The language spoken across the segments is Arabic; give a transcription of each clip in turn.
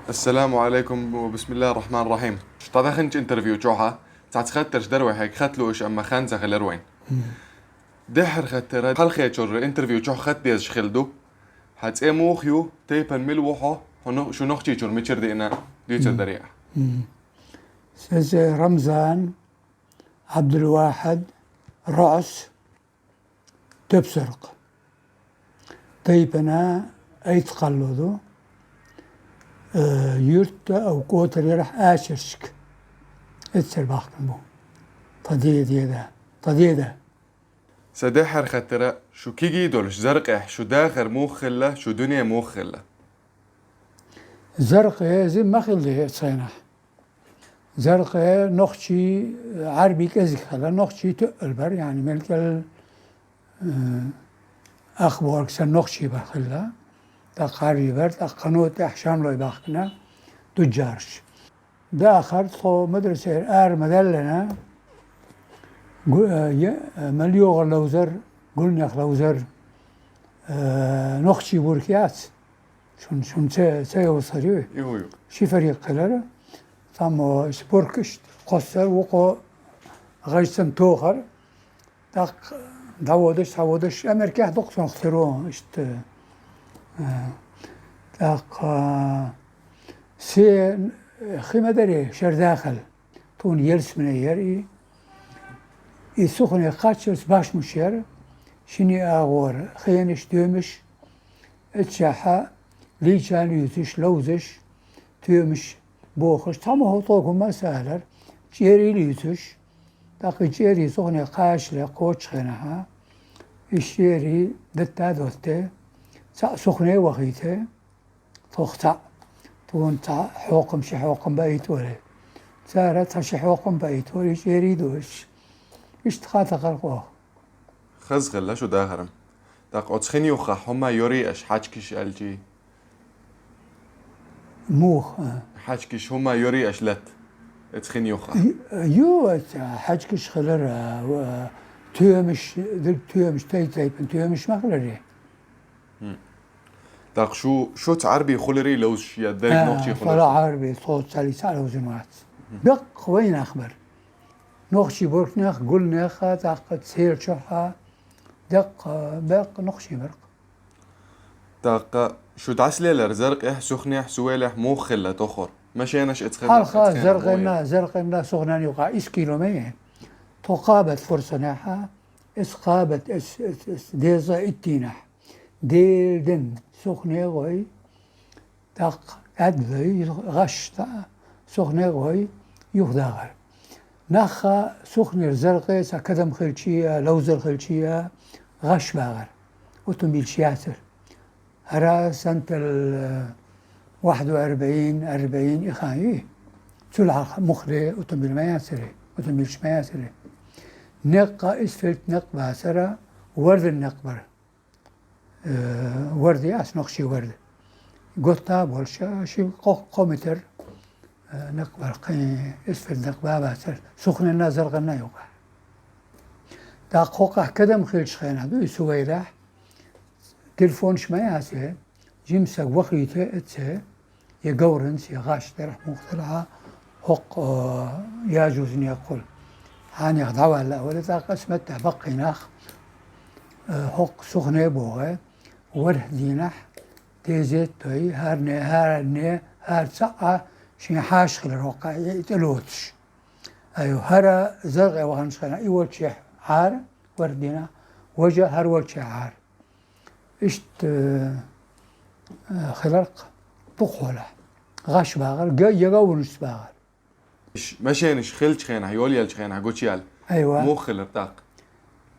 السلام عليكم وبسم الله الرحمن الرحيم. طبعا خنج انترفيو جوحة تعت خطرش دروي هيك خطلوش اما خانزة خلروين دحر خطر خل خيتشر انترفيو جوح خط ديز خلدو هات موخيو تيبن ملوحة شو نخشي شو ميتشر دينا ديوتر دريع سيز رمضان عبد الواحد رأس تبسرق تيبنا أي تقلدو يرت أو قوتر يرح آشرشك اتسر باقن بو طديدا سدحر خطر شو كيجي دولش زرقح شو داخر موخلة شو دنيا موخلة زرقة زي ما خلي صينح زرقة نخشي عربي كزي خلا نخشي تقلبر يعني ملك أخبار كسر نخشي بخلا تقاري بر تقنوت أحشام لو باقنا تجارش داخل تو مدرسة مدلنا مليوغ لوزر قلنا لوزر نخشي بوركيات شون سيوصلوا يو شي فريق قلر ثم سبوركشت قصر وقو غيسن توخر داق داودش أمريكا دقسون اختروه اشت داق سي خيمة دري شر داخل تون يلس من يري يسخن قاتشرس باش مشير شني اغور خيانش دومش اتشاحا ليشان يوتش لوزش تومش بوخش تمام هو طوكم ما سهلر جيري ليتش داق جيري سخن قاش لقوتش خينها الشيري دتا دوته سخنه وخيته تخطأ تون تا حوقم شي حوقم بايتوري سارت شي حوقم بايتوري شيري دوش اشتخات خلقوه خز خلا شو داخرم داق أتخني وخا هما يوري اش حاجكش الجي موخ حاجكش هما يوري اش لت اتخني وخا يو حاجكش خلر تومش تيبن تومش مخلري داق شو تعربي خلري لو شي دايق نوخشي خلري فلا عربي صوت سالي على وزنات بق وين أخبر نخشي بركناخ قلناخ داق تسير شرحة دق باق نخشي برق داق شو تعسلي لرزرق سخنيح سوالح مو خلة تخر مشيناش حلقة زرقنا سخنان يوقع إس كيلومية تقابت فرصناحة إسقابت ديزا اتينح ديل دن سخنة غوي داق أدوي غش سخنة غوي يخداغر نخا سخنة زرقة سكدم خلشية لوزر خلشية غش باغر أوتومبيل شياتر هرا سنة 41 إخاني سلعة مخري أوتومبيل ما ياسري أوتومبيل ما ياسري نقا إسفلت نق باسرة ورد النقبر ورد ياس نقشي ورد قطة بولشا شي قومتر نقبر قي إسفلت نقبا باسر سخن النازل غنا يوقع دا قوقع كده مخيلش خينا دو سويرح تلفون شما ياسي جيمسك وخيته اتسي يقورنس يغاش درح مختلعة حق ياجوزني يقول هاني يخدعوا هلا ولذا قسمت بقي ناخ حق سخنة بوغي وره دينح تيزيت توي هار سقا شي حاش خلال الوقع يتلوتش ايو هرا زرغي وغنش خلال ايوال شي عار ور دينح وجه هر ول شي عار اشت خلق بقولة غاش باغر يقاونش باغر مشينش خلش خينا يوليالش خينا قوتشيال ايوه مو خلر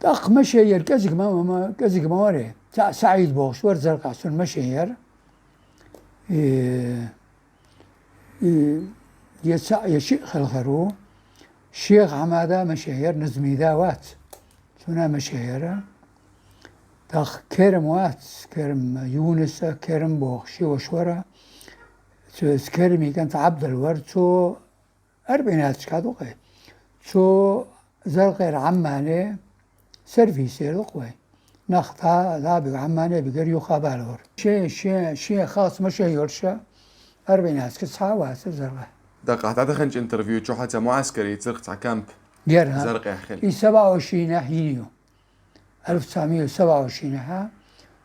داق مشير كزك ما وري سعيد بوش ور زرقا سن مشير يشيخ الخرو الشيخ عمادة مشير نزمي داوات سنا مشيرة داق كرم وات كرم يونس كرم بوخ شي وشورة كرمي كانت عبد الورد سو أربعينات شكادوقي سو زرقير عماني سيرفيسي لقوي نخطا ذا بعماني بقر يخابالور شي خاص مشي يرشا أربعينات كتسعة واسر زرقاء دقة هتدخنش انترفيو تشو حتى معسكري تزرق على كامب ديرها زرق يا خل في 27 يونيو 1927 ها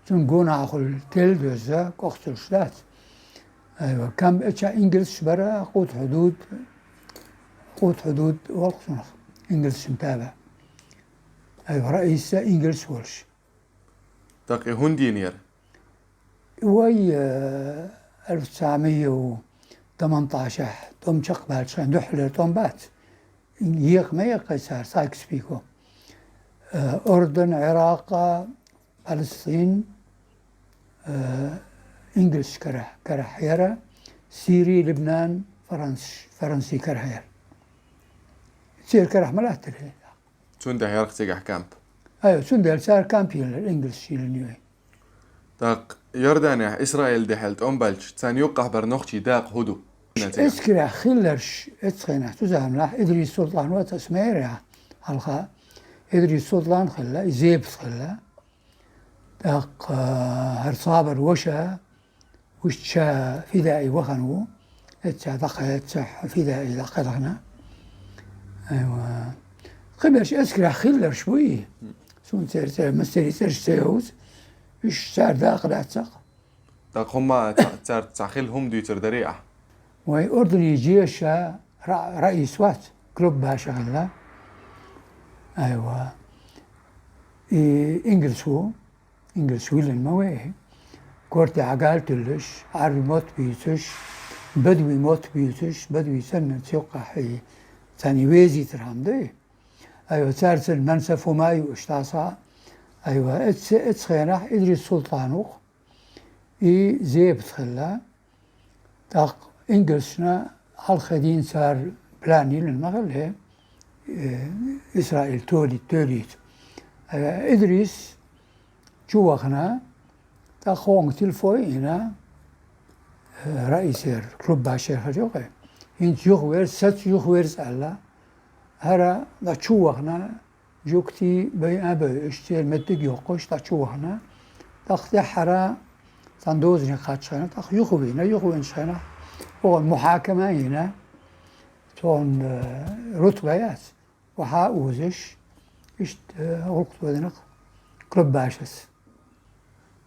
تنقونا أخو تل دوزا كوختل شلات أيوة كم إتشا إنجلس برا قوت حدود والقصنخ إنجلس متابع أيوة رئيس إنجلس ولش دقة هون دينير وي 1918 توم شق بالشان دحلر توم بات يق ما يقيسار سايكس بيكو أردن عراق فلسطين إنجلس كره حيرة سيري لبنان فرنسي كره حيرة سير كره ملاتر شون ده هيرق تيجح كامب أيوة سندل صار كامبيون الإنجلس شيلنيوي دق يردانيا إسرائيل دحلت بلش تسان يوقع برنوخشي داق هدو اسكرا خلرش اتخينا تزهم لا إدريس سلطان وتسميرها حلقة إدريس سلطان خلا زيب خلا داق هرصابر وشا وشا فدائي وخنو اتشا دقا فدائي دقا ايوه خبرش اسكرا خلرش بوي سون سير مستري سيوز إيش صار داخل أتسق دق هما تساخيل هم ديوتر دريعة وأردني جيش رئيس وات كلوب باشا غلا أيوة إنجلس ويلن مويه كورتي عقال تلش عربي موت بيتش بدوي موت بيتش بدوي سنة سيوقع حي ثاني ويزي ترهم دي أيوة تارس المنسف وما يوشتاسا أيوة اتسخينا إدريس سلطانوق زيب تخلا تاق إنجلسنا هالخدين صار بلاني للمغل إسرائيل توليت إدريس جوخنا تاخون تلفوي هنا رئيس كلوب باشر خجوقي هنت يخوير ست يخوير سألا هرا دا جوخنا جوكتي بي أبي اشتير مدق يوقش دا جوخنا تاختي حرا تندوزني خاتشنا تاخ يخوين شنا هو المحاكمة هنا تون رتبيات وحاوزش اشت وقت ودنق كلوب باشس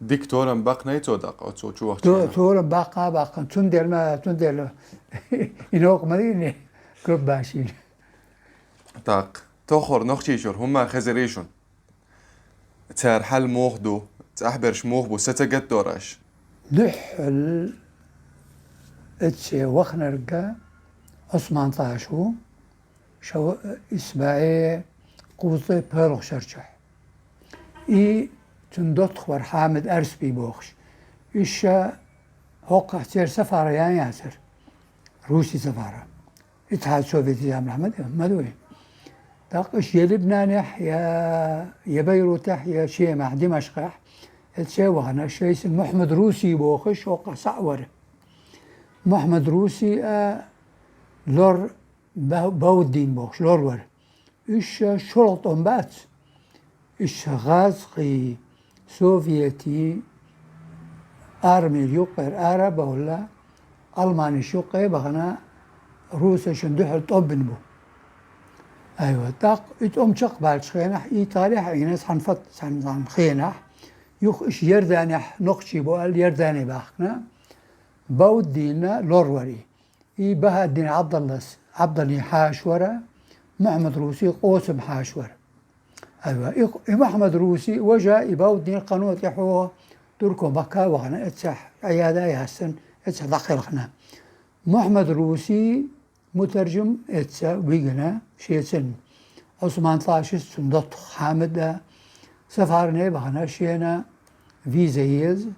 دكتورا باقنا يتودق أو شو وقت دكتورا باقا تندل ينوق مدينة كلوب باشين تاق تخور نخشي شور هما خزريشون تار حل موخدو تأحبرش موخبو ستجد دورش دحل اتشي وخنرقا عثمان طاشو شو اسماعي قوطي بيروخ شرشح تندوت خبر حامد أرس بيبوخش إيشا هوقع تير سفارة يعني ياسر روسي سفارة اتحاد سوفيتي يا محمد مدوي داقش يا لبنان يا بيروت يا شيمة دمشق اتشاوغنا شيء محمد روسي بوخش وقع صعور محمد روسي لور باودين بوخش لور ور إيش شرط أمبات إيش غازقي سوفيتي أرمي يقر عرب ولا ألماني شقي بغنا روسيا شندوح طبن بو أيوة تاق إتقوم شق بالشخينح إيطاليا حيناس حنفط حن خينح يخ إش يردانح نقشي بو يرداني باخنا بودينا لوروري بها الدين عبد الله حاشورة محمد روسي قوسم حاشورة أيوة محمد روسي وجا يبودين القانون يحوه تركو بكا وغنا اتسح عيادة يحسن اتسح دقيقنا محمد روسي مترجم اتسا ويغنا شيسن عثمان طاشس سندط حامد سفارني بغنا شينا فيزا يز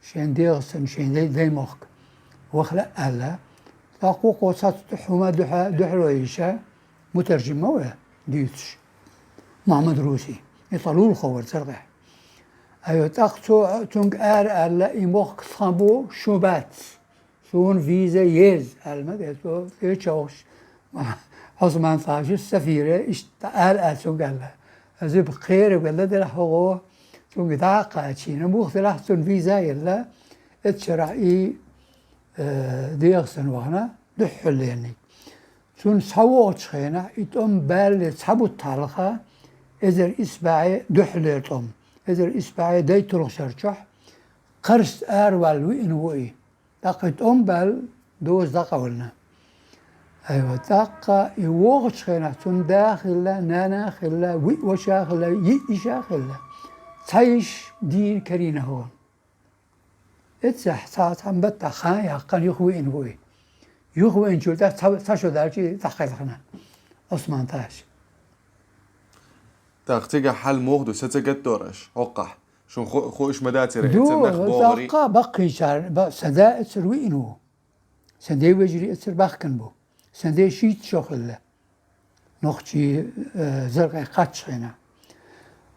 شين ديغسن شين دي مخك وخلا ألا تاقو قوصات حما دحلو إيشا مترجم مويا ديتش محمد روسي يطلول خور ترقح أيوة تاقتو تونك ألا إموخ صابو شوبات سون فيزا يز المدتو في تشوش عثمان طاشس السفيرة ألا تونك ألا أزيب خير ولا دل حقو تونك داقا تشينا موخ دلح تون فيزا يلا اتشرعي ديغسن وغنا دحل يعني سون سووت شخينا يتم بال تحبو الطالخة إذا إسباعي دحلتهم إذا إسباعي ديترو سرشح قرست أروال وين وإيه دقت بال دوز دقولنا أيوة دقة يوغت شخينا سون داخلة نانا خلة وشاخلة يشاخلة تعيش دين كرينة هون اتسح ساعتهم بتا خايا قان يخوين وإيه يخوين شو تشو دارجي تحقيقنا عثمان تاش تاختيجا حل موغدو ستجد دورش عقح شو خوش مداتي دو دقة بقي شار سدا اتسر وينو سندي وجري اتسر باخكن بو سندي شيت شوخل نوختي زرقي قاتش هنا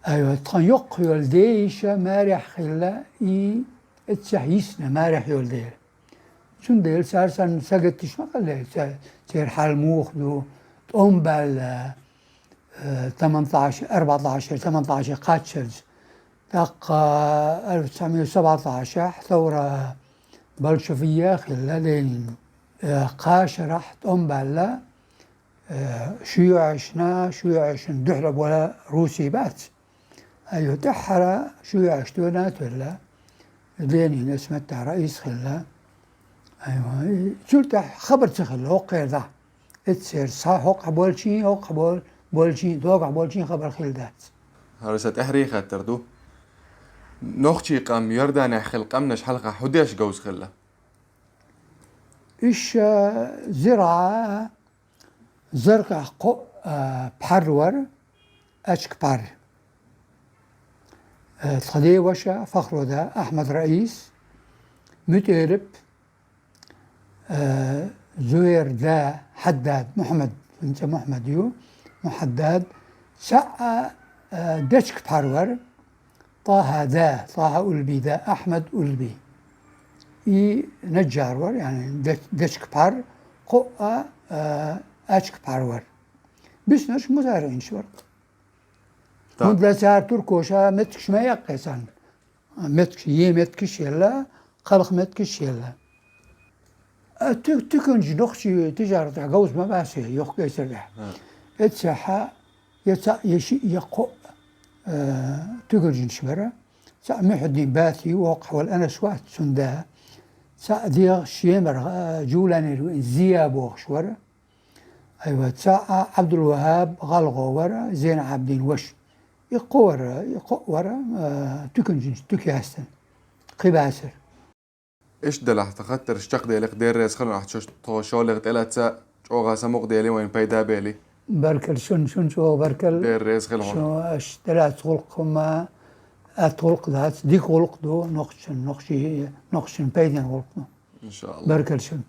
ايوه تخن يقيل ديشا مارح خلا اي اتسحيسنا مارح يولدير شون ديل سارسان ساقتش ما قال سير حال موخدو تقوم بال 18 14 18 قاتشرز دق 1917 ثورة بلشفية خلال لينين قاشرح تقوم بال شيوعشنا دحرب ولا روسي بات أيوة دحرة شيوعشتونات ولا لينين اسمه رئيس خلا أيوة شلت خبر تخل هو قيادة اتسير صح هوق بولشين هوق بولشين دوق بولشين خبر خلدات هرست احريخة تردو نوختي قام يردان خل قمنش حلقة حديش جوز خلا إيش زراعة زرقة بحرور أشك بار تخدي وشا فخر ده أحمد رئيس متقرب زوير دا حداد محمد انت محمد يو محداد ساعة دشك بارور طه أولبي دا أحمد أولبي إي نجارور يعني دشك بار قوة أشك بارور بس نش مزارعين شورت مدلا سار تركوشا متكش ما يقيسان متكش يلا خلق متكش يلا تكنج نخشي تجارة جوز ما باسي يخ يسرح اتسحا يشي يقو تكنج نشبرة سا محدين باثي وقع والأنا سوات سندا سا ديغ شيمر جولان زياب وخشورة أيوة سا عبد الوهاب غلغو ورا زين عابدين وش يقو ورا تكنج تكياستن قباسر إيش دلح تخطر اشتق ديلك دير ريس خلنا أحد شو لغت إلا تسا شو سموق ديلي وين بيدا بيلي بركل شون شو بركل دير ريس خلنا شو اشتلات غلق ما أتغلق ذات ديك غلق دو نقشن بيدين غلق إن شاء الله بركل شون